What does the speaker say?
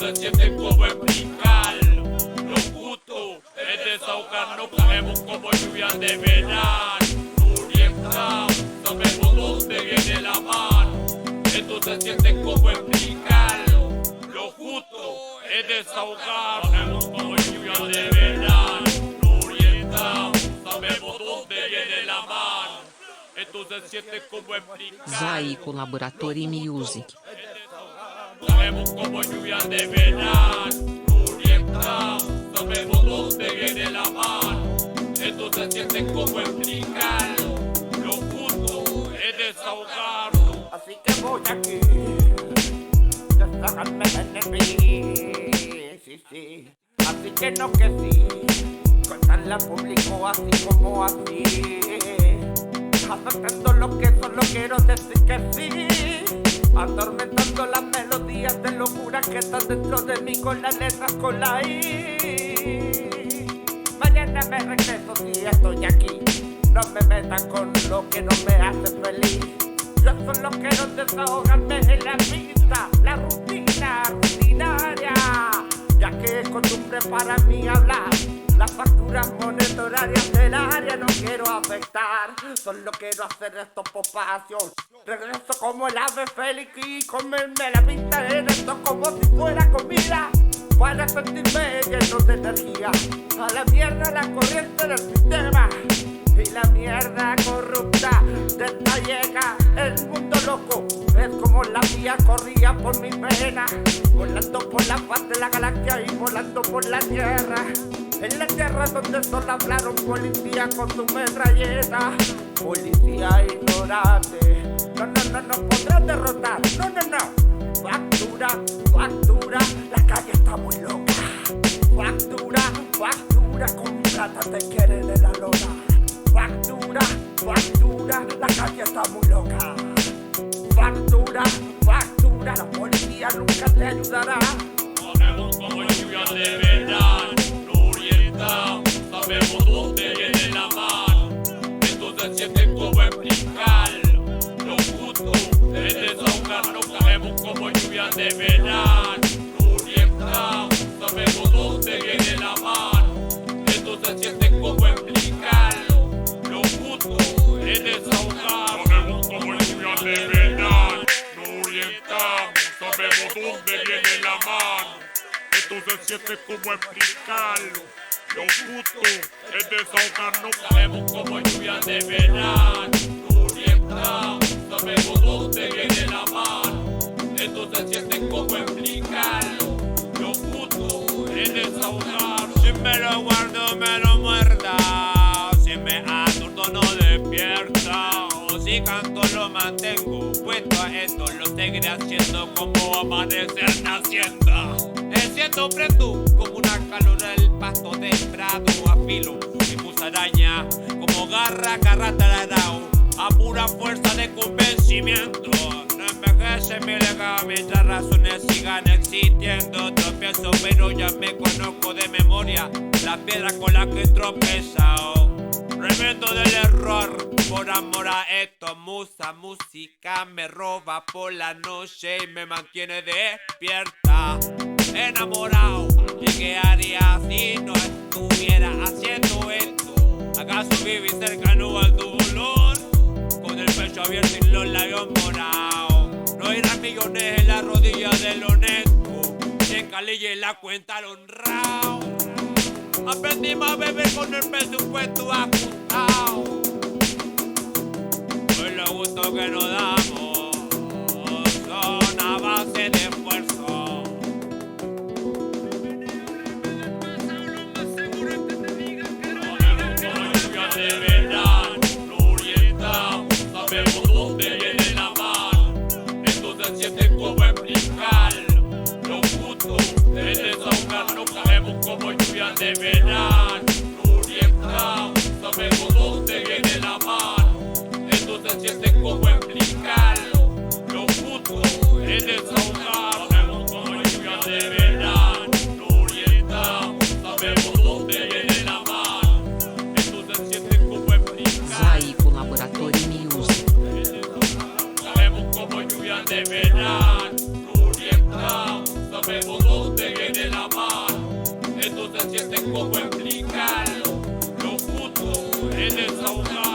Se siente como explicarlo. Lo justo es desahogarnos, caemos como lluvia de verano. Orientado, sabemos dónde viene la mano. Esto se siente como explicarlo. Lo justo es desahogarnos, caemos como lluvia de verano. Orientado, sabemos dónde viene la mano. Esto se siente como explicarlo. Zaico Laboratory Music. Sabemos como lluvia de verano, orientado, sabemos dónde viene la mano. Esto se siente como explicarlo, lo justo es desahogarnos. Así que voy aquí, desahogarme en el beat, sí. Así que no que sí, contarle al público así como así. Aceptando lo que solo quiero decir que sí. Atormentando las melodías de locura que están dentro de mí con las letras con la I. Mañana me regreso si estoy aquí. No me metan con lo que no me hace feliz. Yo solo quiero desahogarme en la pista, la rutina rutinaria, ya que es costumbre para mí hablar. Las facturas monetarias del área no quiero afectar, solo quiero hacer esto por pasión. Regreso como el ave félix y comerme la pista en esto como si fuera comida, para sentirme lleno de energía. A la mierda la corriente del sistema y la mierda corrupta de esta llega. El mundo loco es como la vía corría por mi pena, volando por la faz de la galaxia y volando por la tierra. En la tierra donde solo hablaron policía con su metralleta. Policía ignorante, no podrás derrotar, no. Factura, la calle está muy loca. Factura, con plata te quieren en la lona. Factura, la calle está muy loca. Factura, la policía nunca te ayudará. Sabemos como lluvia de verano, orientado, sabemos dónde viene la mano. Esto se siente como explicarlo, lo justo es desahogarnos. Sabemos como lluvia de verano, orientado, sabemos dónde viene la mano. Esto se siente como explicarlo, lo justo es desahogarnos. Sabemos como lluvia de verano, orientado, sabemos dónde viene la mano. Esto se siente como explicarlo, lo justo es desahogarnos. Sabemos como lluvia de verano, orientado, sabemos dónde viene la mano. Esto se siente como explicarlo, lo justo es desahogarnos. Si me lo guardo me lo muerda, si me aturdo no despierta. Si canto lo mantengo, puesto a esto lo seguiré haciendo como amanecer naciendo. Siento prendo como una calor el pasto del prado, afilo mi musaraña como garra talarao, a pura fuerza de convencimiento. No envejece mi legado mientras razones sigan existiendo. Tropiezo pero ya me conozco de memoria la piedra con la que he tropezado. Remendo del error, por amor a esto, música me roba por la noche y me mantiene despierta. Enamorado, ¿y qué haría si no estuviera haciendo esto? ¿Acaso viví cercano al dolor? Con el pecho abierto y los labios morados. No irán millones en la rodilla del honesto, si en Calilla y la cuenta al honrado. Aprendimos a beber con el presupuesto ajustado. Hoy lo gusto que nos damos son a base de esfuerzo. De verano, orientado, sabemos dónde viene la mano. Esto se siente como explicarlo, lo justo es desahogarnos. Sabemos como lluvia de verano, orientado, es desahogar.